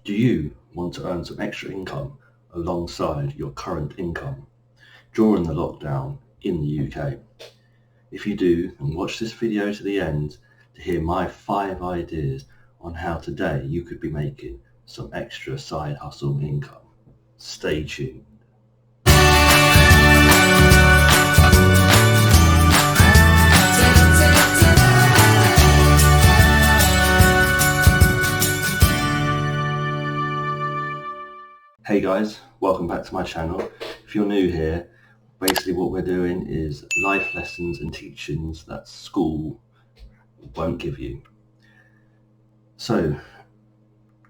Do you want to earn some extra income alongside your current income during the lockdown in the UK? If you do, then watch this video to the end to hear my 5 ideas on how today you could be making some extra side hustle income. Stay tuned. Hey guys, welcome back to my channel. If you're new here, basically what we're doing is life lessons and teachings that school won't give you. So,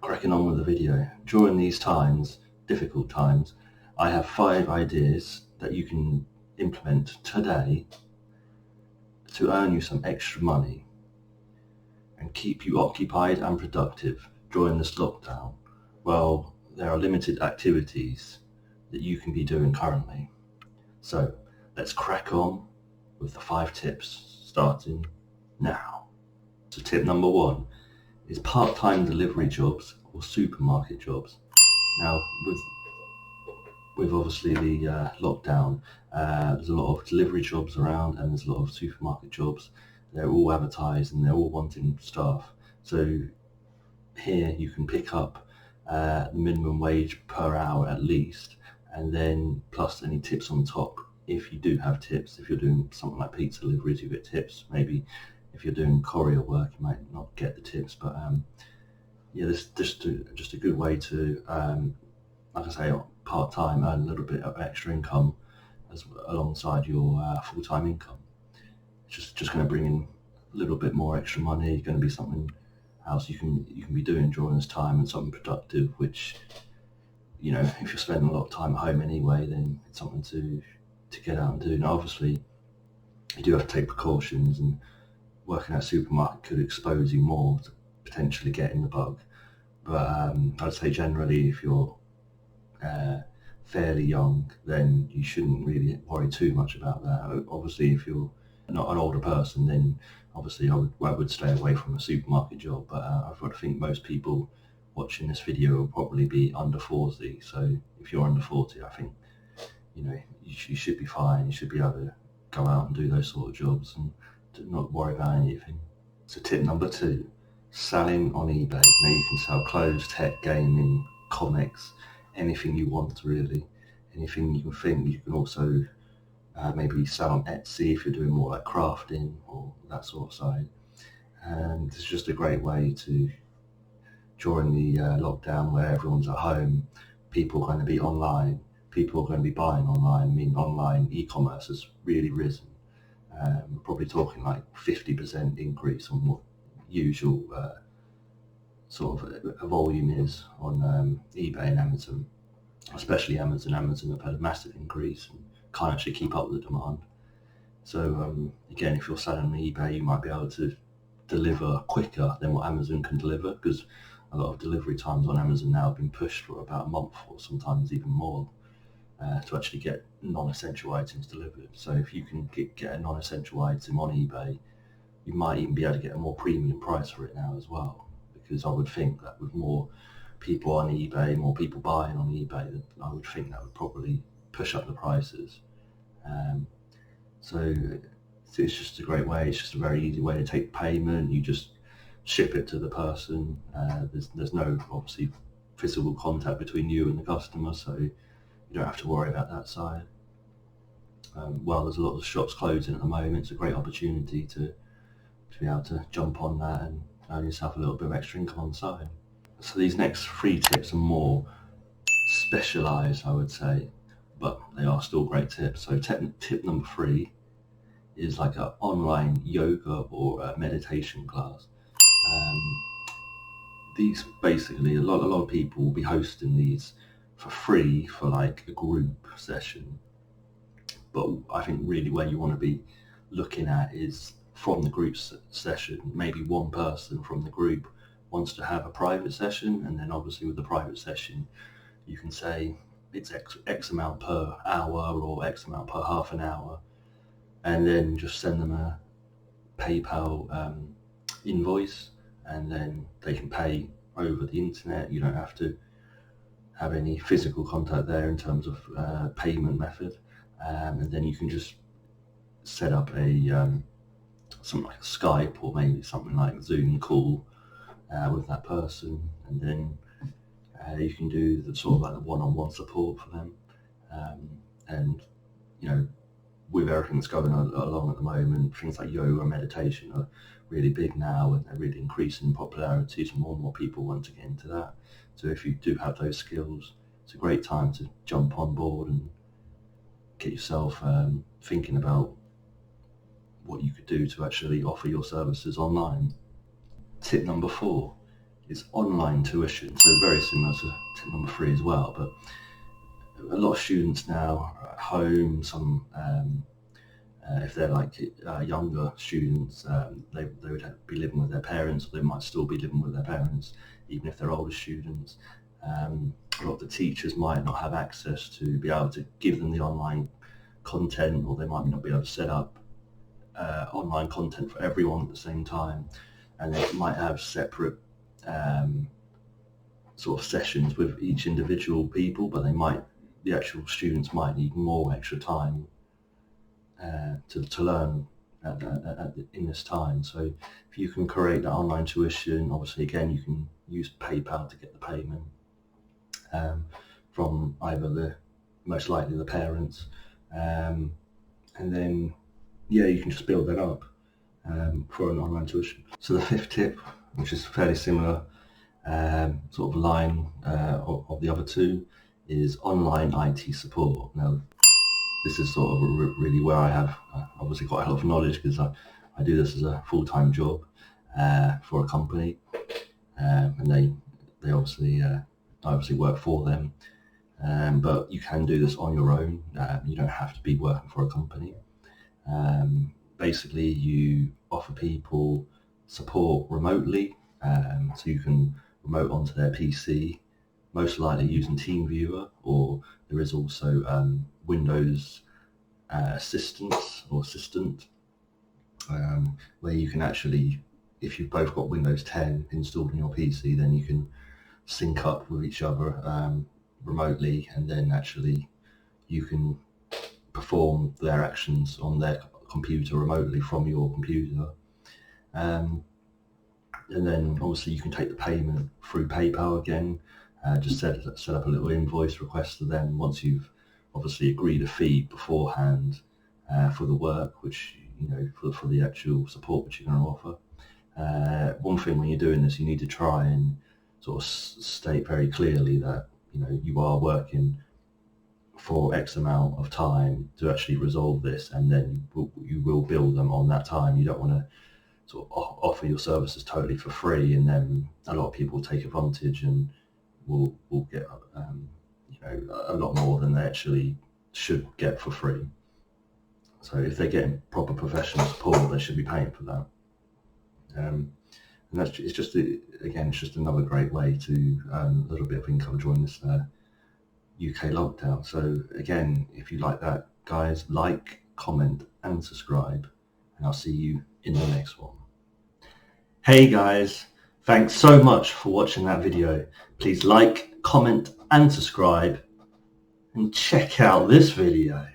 cracking on with the video. During these times, difficult times, I have 5 ideas that you can implement today to earn you some extra money and keep you occupied and productive during this lockdown. Well, there are limited activities that you can be doing currently. So let's crack on with the 5 tips starting now. So tip number 1 is part-time delivery jobs or supermarket jobs. Now with obviously the lockdown, there's a lot of delivery jobs around and there's a lot of supermarket jobs. They're all advertised and they're all wanting staff. So here you can pick up the minimum wage per hour at least, and then plus any tips on top if you do have tips. If you're doing something like pizza deliveries, you get tips. Maybe if you're doing courier work, you might not get the tips, but yeah, this just a good way to, like I say, part-time, earn a little bit of extra income alongside your full-time income. It's just going to bring in a little bit more extra money. Going to be something else you can be doing during this time, and something productive, which, you know, if you're spending a lot of time at home anyway, then it's something to get out and do. Now obviously you do have to take precautions, and working at a supermarket could expose you more to potentially getting the bug, but I'd say generally if you're fairly young, then you shouldn't really worry too much about that. Obviously if you're not an older person, then obviously I would stay away from a supermarket job, but I've got to think most people watching this video will probably be under 40, so if you're under 40, I think, you know, you should be fine. You should be able to go out and do those sort of jobs and not worry about anything. So tip number 2, selling on eBay. Now you can sell clothes, tech, gaming, comics, anything you want really, anything you can think. You can also maybe sell on Etsy if you're doing more like crafting or that sort of side. And it's just a great way to, during the lockdown where everyone's at home, people are going to be online, people are going to be buying online. I mean, online e-commerce has really risen. We're probably talking like 50% increase on what usual sort of a volume is on eBay and Amazon, especially Amazon. Amazon have had a massive increase and can't actually keep up with the demand. So again, if you're selling on eBay, you might be able to deliver quicker than what Amazon can deliver, because a lot of delivery times on Amazon now have been pushed for about a month or sometimes even more to actually get non-essential items delivered. So if you can get a non-essential item on eBay, you might even be able to get a more premium price for it now as well, because I would think that with more people on eBay, more people buying on eBay, I would think that would probably push up the prices. So it's just a great way. It's just a very easy way to take payment. You just ship it to the person. There's no obviously physical contact between you and the customer, so you don't have to worry about that side. Well, there's a lot of shops closing at the moment. It's a great opportunity to be able to jump on that and earn yourself a little bit of extra income on the side. So these next 3 tips are more specialised, I would say, but they are still great tips. So tip number 3 is like an online yoga or a meditation class. These basically, a lot of people will be hosting these for free for like a group session, but I think really where you want to be looking at is from the group session, maybe one person from the group wants to have a private session, and then obviously with the private session you can say it's X amount per hour or X amount per half an hour, and then just send them a PayPal invoice, and then they can pay over the internet. You don't have to have any physical contact there in terms of payment method, and then you can just set up a something like a Skype or maybe something like Zoom call with that person, and then you can do the sort of like the one-on-one support for them, and you know, with everything that's going along at the moment, things like yoga and meditation are really big now, and they're really increasing in popularity, so more and more people want to get into that. So if you do have those skills, it's a great time to jump on board and get yourself thinking about what you could do to actually offer your services online. Tip number 4 is online tuition, so very similar to tip number 3 as well, but a lot of students now are at home. Some if they're like younger students, they would be living with their parents, or they might still be living with their parents even if they're older students. A lot of the teachers might not have access to be able to give them the online content, or they might not be able to set up online content for everyone at the same time, and they might have separate sort of sessions with each individual people, but the actual students might need more extra time to learn in this time. So if you can create that online tuition, obviously again you can use PayPal to get the payment from either most likely the parents, and then you can just build that up for an online tuition. So the 5th tip, which is fairly similar sort of line of the other 2, is online IT support. Now this is sort of really where I have obviously quite a lot of knowledge, because I do this as a full-time job for a company, and they obviously I obviously work for them, but you can do this on your own. You don't have to be working for a company. Basically you offer people support remotely, so you can remote onto their PC, most likely using TeamViewer, or there is also Windows Assistant, where you can actually, if you've both got Windows 10 installed on your PC, then you can sync up with each other remotely, and then actually you can perform their actions on their computer remotely from your computer. And then obviously you can take the payment through PayPal again. Just set up a little invoice request to them once you've obviously agreed a fee beforehand for the work, which for the actual support which you're going to offer. One thing when you're doing this, you need to try and sort of state very clearly that you are working for X amount of time to actually resolve this, and then you will bill them on that time. You don't want to sort of offer your services totally for free, and then a lot of people take advantage and will get a lot more than they actually should get for free. So if they're getting proper professional support, they should be paying for that. And it's just another great way to earn a little bit of income during this UK lockdown. So again, if you like that, guys, like, comment and subscribe, and I'll see you in the next one. Hey guys, thanks so much for watching that video. Please like, comment and subscribe, and check out this video.